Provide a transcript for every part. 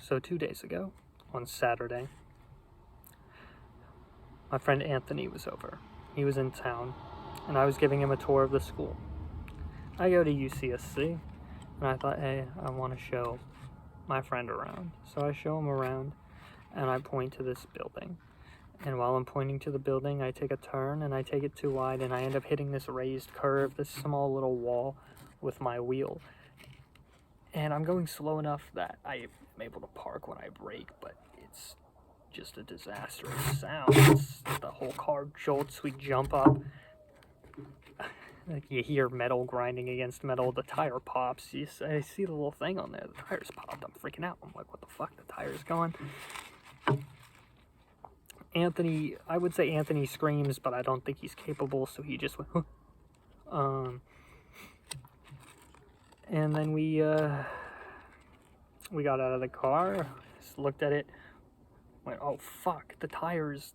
So 2 days ago, on Saturday, my friend Anthony was over. He was in town, and I was giving him a tour of the school. I go to UCSC, and I thought, hey, I want to show my friend around. So I show him around, and I point to this building. And while I'm pointing to the building, I take a turn, and I take it too wide, and I end up hitting this raised curve, this small little wall with my wheel. And I'm going slow enough that I am able to park when I brake, but it's just a disastrous sound. The whole car jolts, we jump up. Like you hear metal grinding against metal, the tire pops. I see the little thing on there, the tire's popped. I'm freaking out. I'm like, what the fuck? The tire's going. Anthony, I would say Anthony screams, but I don't think he's capable, so he just went, huh. And then we got out of the car, just looked at it, went, oh fuck, the tire is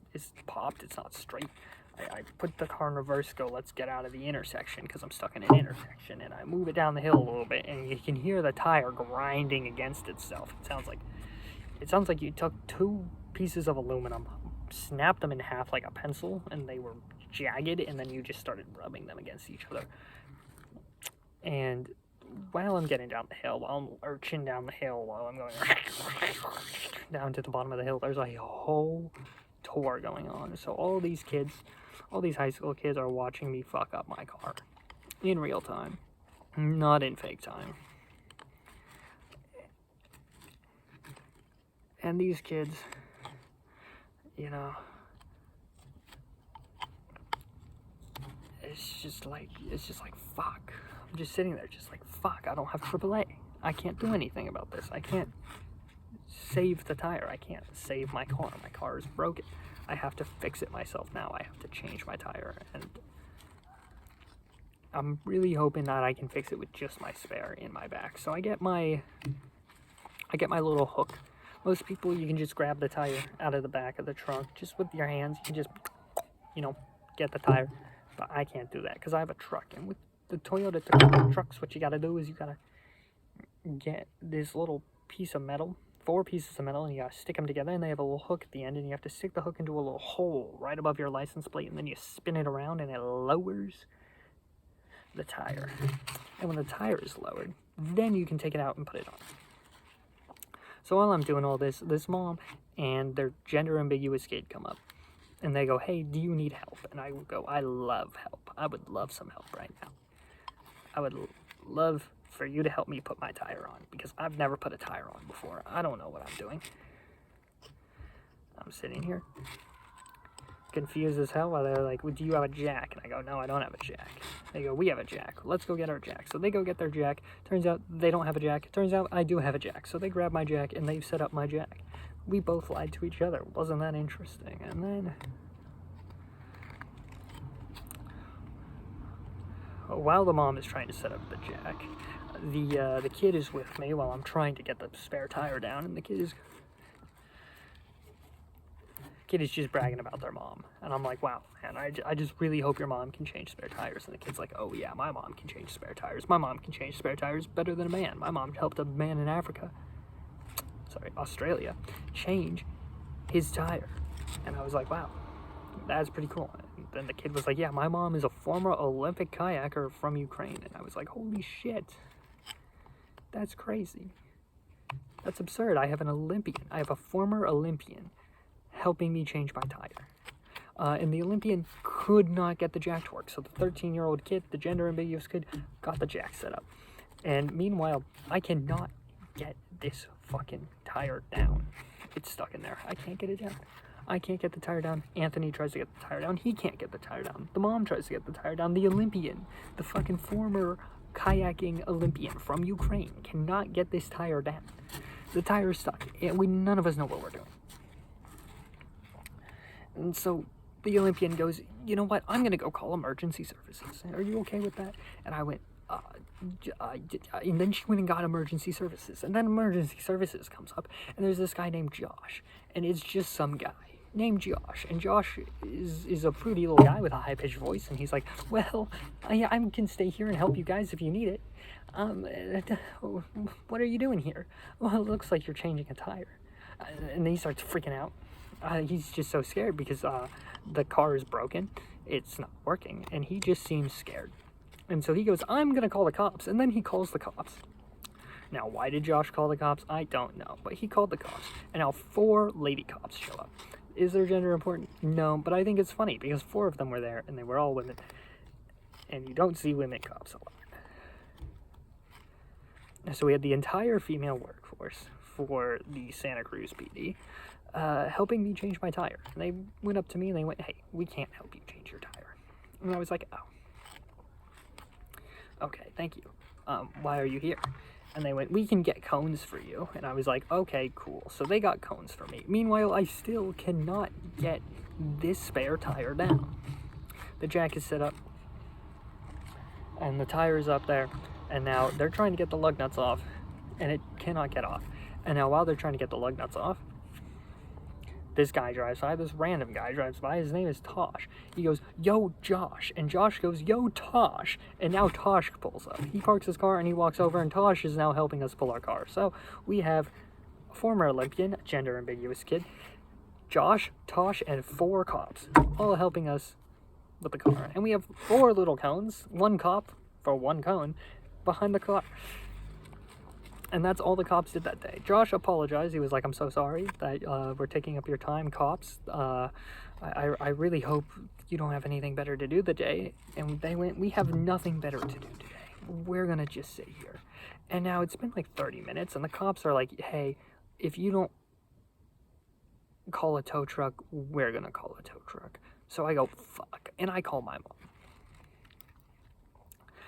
popped, it's not straight. I put the car in reverse, go, let's get out of the intersection, because I'm stuck in an intersection, and I move it down the hill a little bit, and you can hear the tire grinding against itself. It sounds like you took 2 pieces of aluminum, snapped them in half like a pencil, and they were jagged, and then you just started rubbing them against each other. And while I'm getting down the hill, while I'm lurching down the hill, while I'm going down to the bottom of the hill, there's a whole tour going on. So all these kids, all these high school kids are watching me fuck up my car in real time, not in fake time. And these kids, you know, it's just like fuck. I'm just sitting there just like fuck, I don't have AAA. I can't do anything about this. I can't save the tire. I can't save my car. My car is broken. I have to fix it myself now. I have to change my tire, and I'm really hoping that I can fix it with just my spare in my back. So I get my little hook. Most people, you can just grab the tire out of the back of the trunk just with your hands. You can just, get the tire. But I can't do that because I have a truck, and with the Toyota trucks, what you got to do is you got to get this little piece of metal, 4 pieces of metal, and you got to stick them together, and they have a little hook at the end, and you have to stick the hook into a little hole right above your license plate, and then you spin it around, and it lowers the tire. And when the tire is lowered, then you can take it out and put it on. So while I'm doing all this, this mom and their gender ambiguous kid come up, and they go, hey, do you need help? And I would go, I love help. I would love some help right now. I would love for you to help me put my tire on, because I've never put a tire on before. I don't know what I'm doing. I'm sitting here confused as hell while they're like, well, do you have a jack? And I go, no, I don't have a jack. They go, we have a jack. Let's go get our jack. So they go get their jack. Turns out they don't have a jack. Turns out I do have a jack. So they grab my jack and they've set up my jack. We both lied to each other. Wasn't that interesting? And then while the mom is trying to set up the jack, the kid is with me while I'm trying to get the spare tire down, and the kid is just bragging about their mom. And I'm like, wow, man, I just really hope your mom can change spare tires. And the kid's like, oh yeah, my mom can change spare tires. My mom can change spare tires better than a man. My mom helped a man in Australia, change his tire. And I was like, wow, that's pretty cool. And then the kid was like, yeah, my mom is a former Olympic kayaker from Ukraine. And I was like, holy shit, that's crazy. That's absurd. I have a former Olympian helping me change my tire. And the Olympian could not get the jack to work. So the 13-year-old kid, the gender ambiguous kid, got the jack set up. And meanwhile, I cannot get this fucking tire down. It's stuck in there. I can't get it down. I can't get the tire down. Anthony tries to get the tire down. He can't get the tire down. The mom tries to get the tire down. The Olympian, the fucking former kayaking Olympian from Ukraine, cannot get this tire down. The tire is stuck, and none of us know what we're doing. And so the Olympian goes, you know what, I'm going to go call emergency services. Are you okay with that? And I went, and then she went and got emergency services. And then emergency services comes up, and there's this guy named Josh. And it's just some guy. named Josh, and Josh is a pretty little guy with a high-pitched voice, and he's like, well, I can stay here and help you guys if you need it. What are you doing here? Well, it looks like you're changing a tire. And then he starts freaking out. He's just so scared because the car is broken. It's not working, and he just seems scared. And so he goes, I'm going to call the cops. And then he calls the cops. Now, why did Josh call the cops? I don't know. But he called the cops. And now 4 lady cops show up. Is their gender important? No, but I think it's funny because 4 of them were there, and they were all women. And you don't see women cops a lot. So we had the entire female workforce for the Santa Cruz PD helping me change my tire. And they went up to me and they went, hey, we can't help you change your tire. And I was like, oh. Okay, thank you. Why are you here? And they went, we can get cones for you. And I was like, okay, cool. So they got cones for me. Meanwhile, I still cannot get this spare tire down. The jack is set up, and the tire is up there, and now they're trying to get the lug nuts off, and it cannot get off. And now while they're trying to get the lug nuts off, this guy drives by, this random guy drives by, his name is Tosh. He goes, yo, Josh. And Josh goes, yo, Tosh. And now Tosh pulls up. He parks his car and he walks over, and Tosh is now helping us pull our car. So we have a former Olympian, gender ambiguous kid, Josh, Tosh, and 4 cops, all helping us with the car. And we have 4 little cones, 1 cop for 1 cone, behind the car. And that's all the cops did that day. Josh apologized. He was like, I'm so sorry that we're taking up your time, cops. I really hope you don't have anything better to do today. And they went, we have nothing better to do today. We're going to just sit here. And now it's been like 30 minutes, and the cops are like, hey, if you don't call a tow truck, we're going to call a tow truck. So I go, fuck. And I call my mom.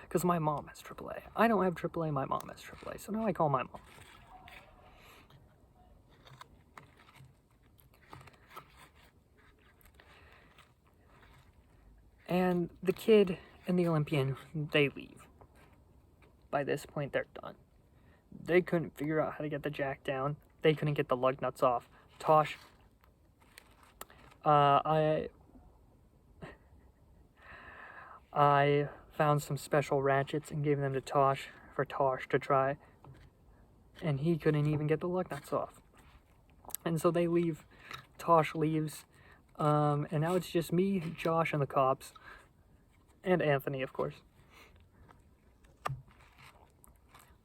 Because my mom has AAA. I don't have AAA, my mom has AAA. So now I call my mom. And the kid and the Olympian, they leave. By this point, they're done. They couldn't figure out how to get the jack down. They couldn't get the lug nuts off. Tosh, I found some special ratchets and gave them to Tosh for Tosh to try, and he couldn't even get the lug nuts off. And so they leave. Tosh leaves, and now it's just me, Josh, and the cops, and Anthony, of course.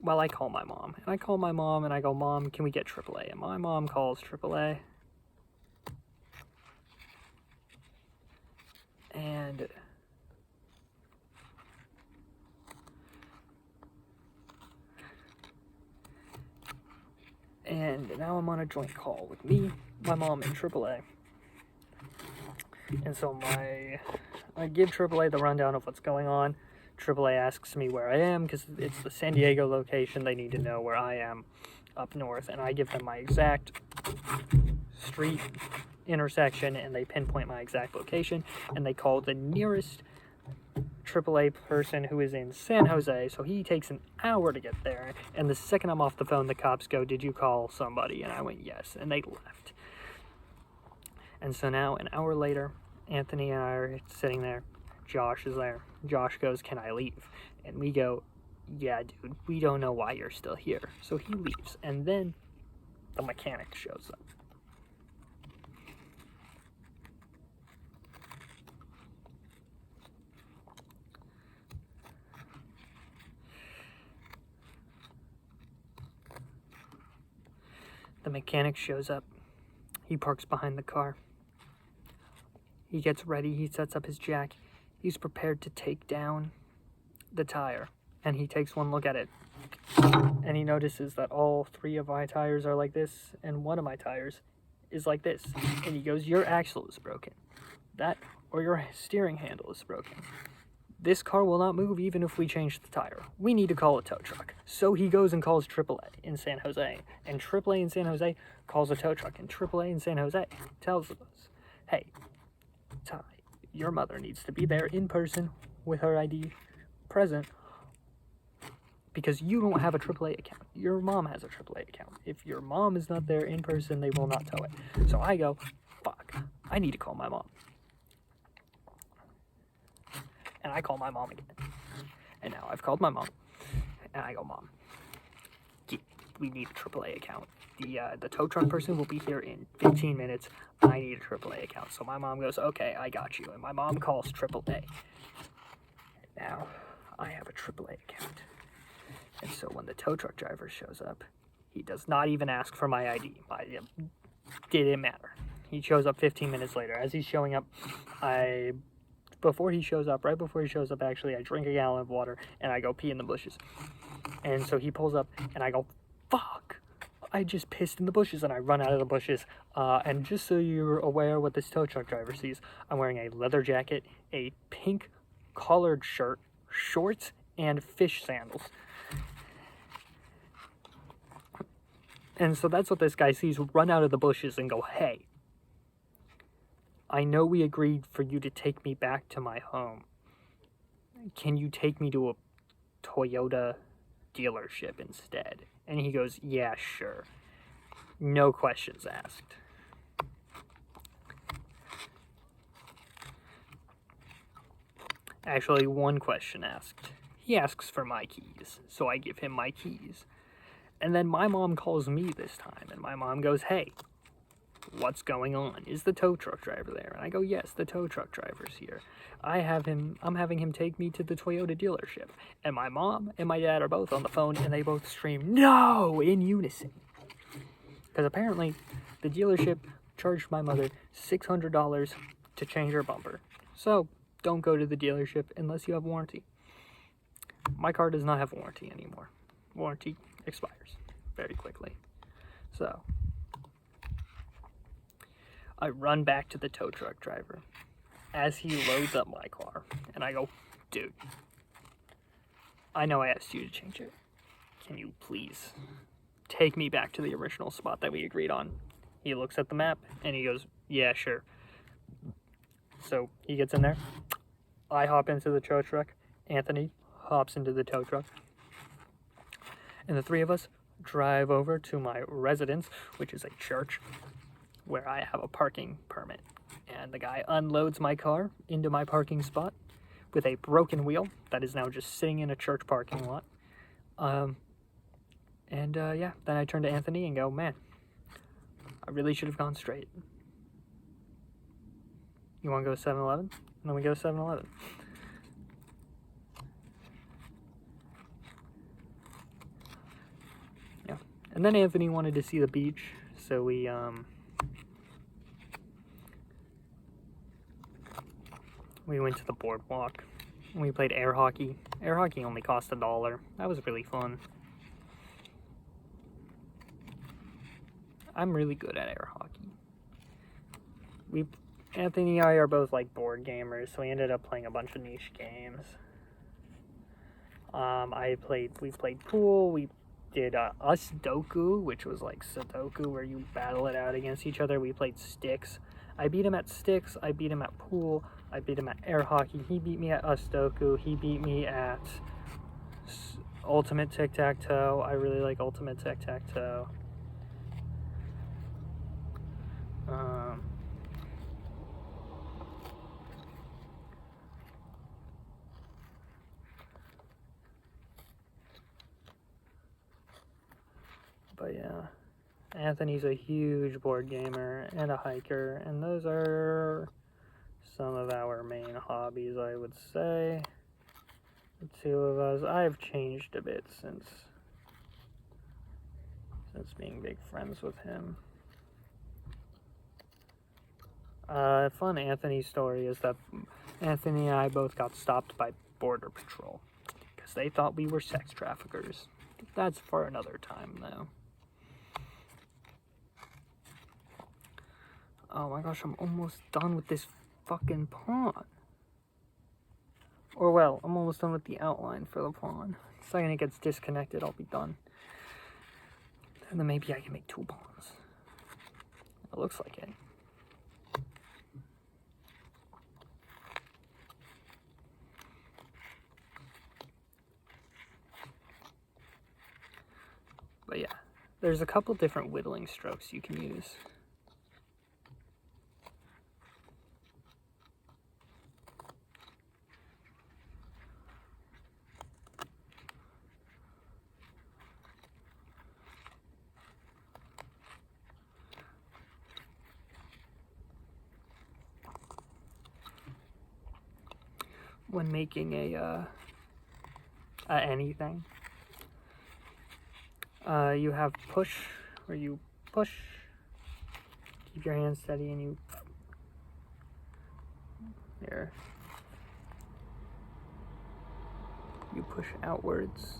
Well, I call my mom, and I call my mom, and I go, Mom, can we get AAA? And my mom calls AAA, and now I'm on a joint call with me, my mom, and AAA. And so I give AAA the rundown of what's going on. AAA asks me where I am, because it's the San Diego location. They need to know where I am up north. And I give them my exact street intersection, and they pinpoint my exact location. And they call the nearest AAA person who is in San Jose, so he takes an hour to get there. And the second I'm off the phone, the cops go, did you call somebody? And I went, yes, and they left. And so now, an hour later, Anthony and I are sitting there. Josh is there. Josh goes, can I leave? And we go, yeah, dude, we don't know why you're still here. So he leaves, and then the mechanic shows up. The mechanic shows up. He parks behind the car. He gets ready. He sets up his jack. He's prepared to take down the tire. And he takes one look at it. And he notices that all 3 of my tires are like this, and one of my tires is like this. And he goes, your axle is broken. That, or your steering handle is broken. This car will not move even if we change the tire. We need to call a tow truck. So he goes and calls AAA in San Jose. And AAA in San Jose calls a tow truck. And AAA in San Jose tells us, hey, Ty, your mother needs to be there in person with her ID present, because you don't have a AAA account. Your mom has a AAA account. If your mom is not there in person, they will not tow it. So I go, fuck, I need to call my mom. And I call my mom again. And now I've called my mom. And I go, Mom, we need a AAA account. The tow truck person will be here in 15 minutes. I need a AAA account. So my mom goes, okay, I got you. And my mom calls AAA. Now I have a AAA account. And so when the tow truck driver shows up, he does not even ask for my ID. It didn't matter. He shows up 15 minutes later. As he's showing up, right before he shows up, actually, I drink a gallon of water and I go pee in the bushes. And so he pulls up and I go, fuck, I just pissed in the bushes, and I run out of the bushes. And just so you're aware what this tow truck driver sees, I'm wearing a leather jacket, a pink collared shirt, shorts, and fish sandals. And so that's what this guy sees, run out of the bushes and go, hey, I know we agreed for you to take me back to my home. Can you take me to a Toyota dealership instead? And he goes, yeah, sure. No questions asked. Actually, one question asked. He asks for my keys, so I give him my keys. And then my mom calls me this time, and my mom goes, hey, what's going on? Is the tow truck driver there? And I go, yes, the tow truck driver's here. I'm having him take me to the Toyota dealership. And my mom and my dad are both on the phone, and they both scream, no, in unison. Because apparently the dealership charged my mother $600 to change her bumper. So don't go to the dealership unless you have warranty. My car does not have warranty anymore. Warranty expires very quickly. So I run back to the tow truck driver as he loads up my car, and I go, dude, I know I asked you to change it. Can you please take me back to the original spot that we agreed on? He looks at the map and he goes, yeah, sure. So he gets in there. I hop into the tow truck. Anthony hops into the tow truck. And the three of us drive over to my residence, which is a church, where I have a parking permit. And the guy unloads my car into my parking spot with a broken wheel that is now just sitting in a church parking lot. Yeah, then I turn to Anthony and go, man, I really should have gone straight. You want to go to 7-Eleven? And then we go to 7-Eleven. Yeah. And then Anthony wanted to see the beach, so we went to the boardwalk. And we played air hockey. Air hockey only cost $1. That was really fun. I'm really good at air hockey. Anthony and I are both like board gamers, so we ended up playing a bunch of niche games. We played pool. We did Sudoku, which was like Sudoku, where you battle it out against each other. We played sticks. I beat him at sticks. I beat him at pool. I beat him at air hockey. He beat me at Sudoku. He beat me at Ultimate Tic-Tac-Toe. I really like Ultimate Tic-Tac-Toe. But yeah, Anthony's a huge board gamer and a hiker, and those are some of our main hobbies, I would say. The two of us, I've changed a bit since being big friends with him. Fun Anthony story is that Anthony and I both got stopped by Border Patrol because they thought we were sex traffickers. That's for another time, though. Oh my gosh, I'm almost done with this fucking pond. Or well, I'm almost done with the outline for the pond. The second it gets disconnected, I'll be done. And then maybe I can make 2 ponds. It looks like it. But yeah, there's a couple different whittling strokes you can use. when making anything. You have push, where you push, keep your hand steady, and you push outwards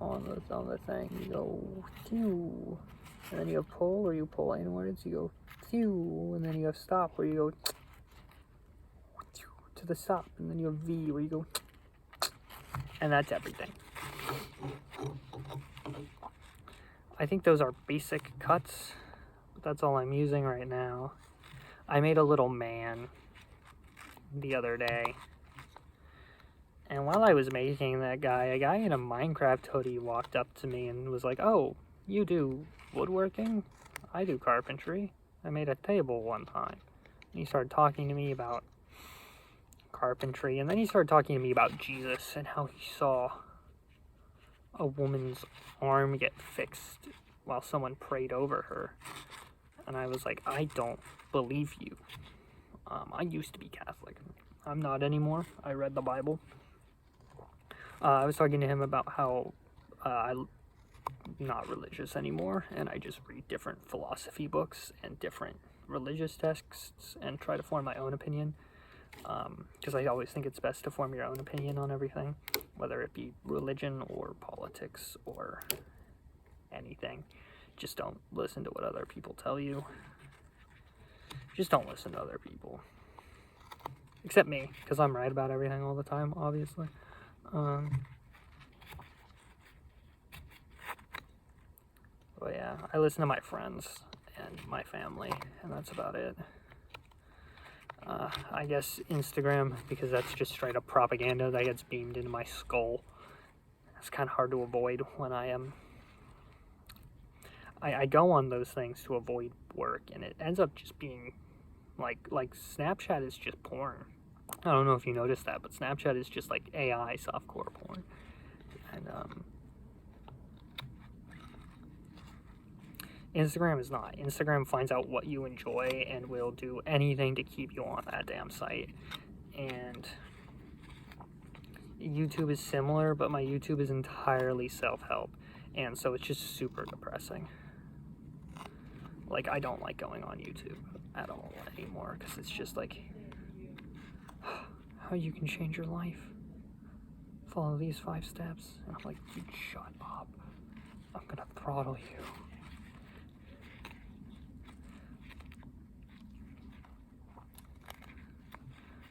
on the thing. You go phew, and then you have pull, where you pull inwards. You go phew, and then you have stop, where you go to the stop, and then you have V, where you go, and that's everything. I think those are basic cuts, but that's all I'm using right now. I made a little man the other day, and while I was making that guy, a guy in a Minecraft hoodie walked up to me and was like, "Oh, you do woodworking? I do carpentry. I made a table one time." And he started talking to me about carpentry, and then he started talking to me about Jesus and how he saw a woman's arm get fixed while someone prayed over her. And I was like, I don't believe you. I used to be Catholic. I'm not anymore. I read the Bible. I was talking to him about how I'm not religious anymore, and I just read different philosophy books and different religious texts and try to form my own opinion. Because I always think it's best to form your own opinion on everything, whether it be religion or politics or anything. Just don't listen to what other people tell you. Just don't listen to other people. Except me, because I'm right about everything all the time, obviously. But yeah, I listen to my friends and my family, and that's about it. I guess Instagram, because that's just straight up propaganda that gets beamed into my skull. It's kind of hard to avoid when I am. I go on those things to avoid work, and it ends up just being like Snapchat is just porn. I don't know if you noticed that, but Snapchat is just like AI softcore porn. And Instagram is not. Instagram finds out what you enjoy and will do anything to keep you on that damn site. And YouTube is similar, but my YouTube is entirely self-help, and so it's just super depressing. Like, I don't like going on YouTube at all anymore, because it's just like, how you can change your life. Follow these 5 steps. And I'm like, dude, shut up. I'm gonna throttle you.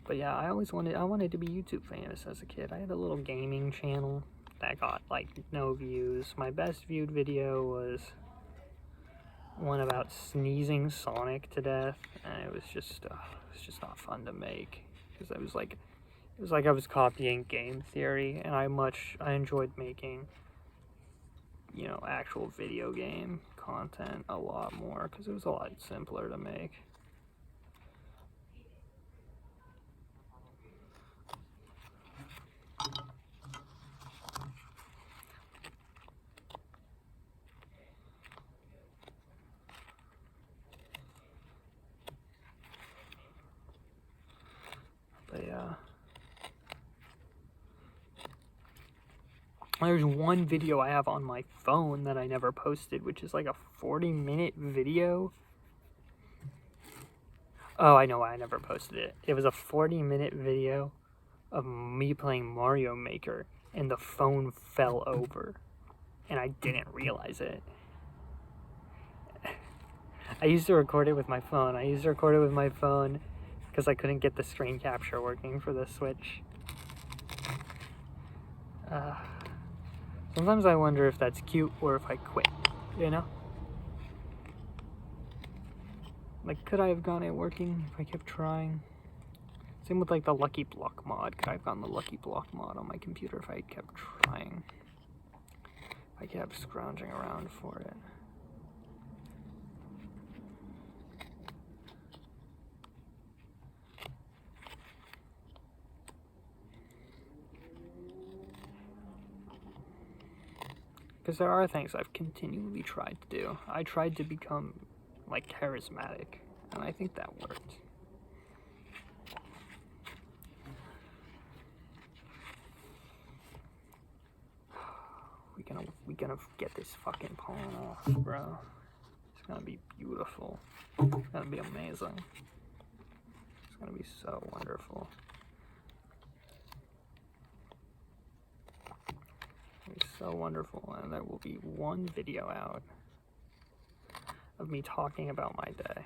But yeah, I wanted to be YouTube famous as a kid. I had a little gaming channel that got like no views. My best viewed video was one about sneezing Sonic to death, and it was just not fun to make, because it was like I was copying game theory, and I enjoyed making, you know, actual video game content a lot more, because it was a lot simpler to make. But yeah, there's one video I have on my phone that I never posted, which is like a 40-minute video. Oh, I know why I never posted it. It was a 40-minute video of me playing Mario Maker, and the phone fell over, and I didn't realize it. I used to record it with my phone. Because I couldn't get the screen capture working for the Switch. Sometimes I wonder if that's cute or if I quit, you know? Like, could I have gotten it working if I kept trying? Same with like the Lucky Block mod. Could I have gotten the Lucky Block mod on my computer if I kept trying? If I kept scrounging around for it. Because there are things I've continually tried to do. I tried to become, like, charismatic, and I think that worked. we gonna get this fucking pollen off, bro. It's gonna be beautiful. It's gonna be amazing. It's gonna be so wonderful. It's so wonderful, and there will be one video out of me talking about my day.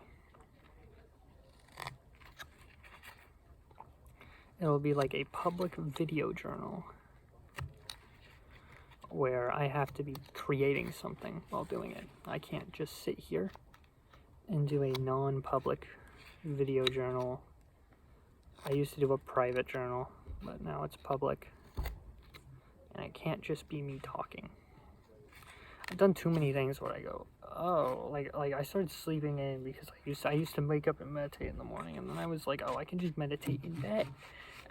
It'll be like a public video journal where I have to be creating something while doing it. I can't just sit here and do a non-public video journal. I used to do a private journal, but now it's public. And it can't just be me talking. I've done too many things where I go, oh, like I started sleeping in because I used to wake up and meditate in the morning, and then I was like, oh, I can just meditate in bed.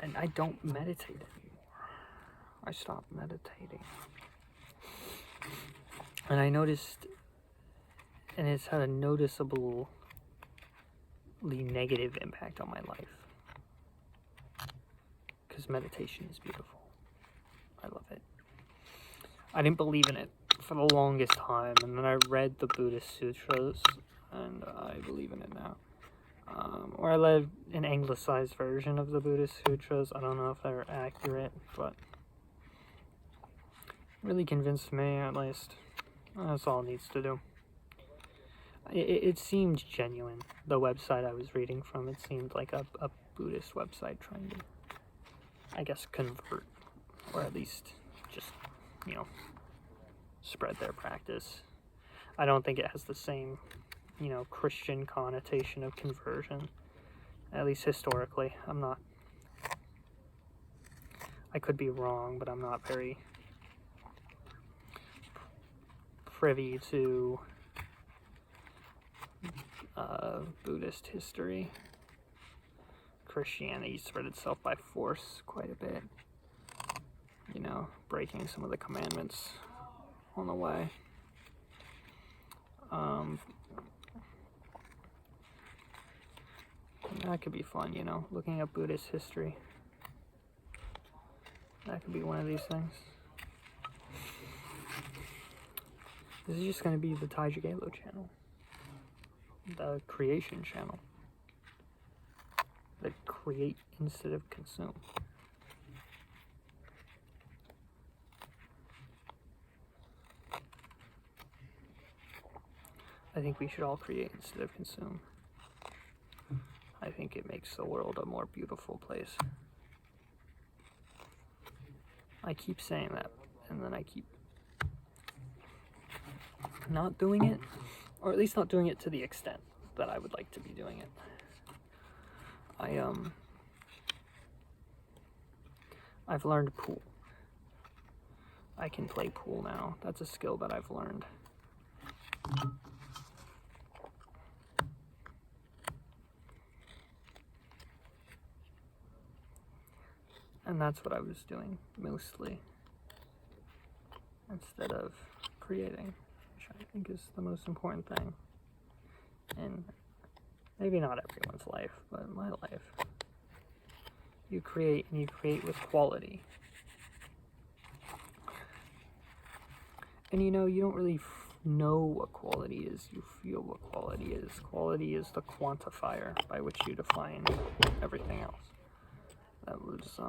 And I don't meditate anymore. I stopped meditating. And I noticed, and it's had a noticeably negative impact on my life. Because meditation is beautiful. I love it. I didn't believe in it for the longest time, and then I read the Buddhist sutras, and I believe in it now. Or I read an anglicized version of the Buddhist sutras. I don't know if they're accurate, but really convinced me, at least. That's all it needs to do. It seemed genuine. The website I was reading from, it seemed like a Buddhist website trying to, I guess, convert, or at least just, spread their practice. I don't think it has the same, Christian connotation of conversion, at least historically. I could be wrong, but I'm not very privy to Buddhist history. Christianity spread itself by force quite a bit, breaking some of the commandments on the way. That could be fun, looking at Buddhist history. That could be one of these things. This is just going to be the Tai Jigelo channel. The creation channel. The create instead of consume. I think we should all create instead of consume. I think it makes the world a more beautiful place. I keep saying that, and then I keep not doing it, or at least not doing it to the extent that I would like to be doing it. I've learned pool. I can play pool now. That's a skill that I've learned. And that's what I was doing, mostly, instead of creating, which I think is the most important thing. And maybe not everyone's life, but in my life. You create, and you create with quality. And you don't really know what quality is, you feel what quality is. Quality is the quantifier by which you define everything else. That was,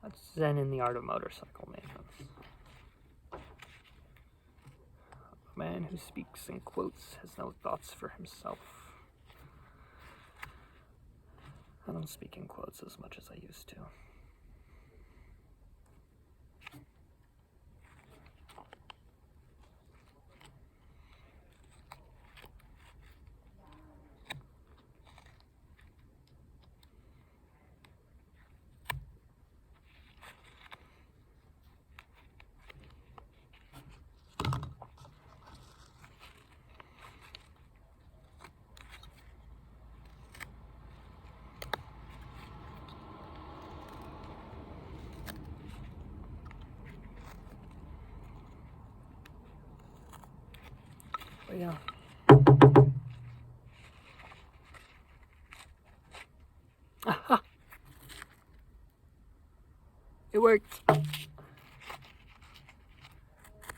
that's Zen in the art of motorcycle maintenance. A man who speaks in quotes has no thoughts for himself. I don't speak in quotes as much as I used to. But yeah. It worked.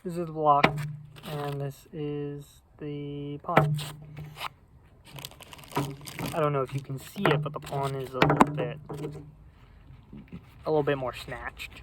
This is the block, and this is the pawn. I don't know if you can see it, but the pawn is a little bit more snatched.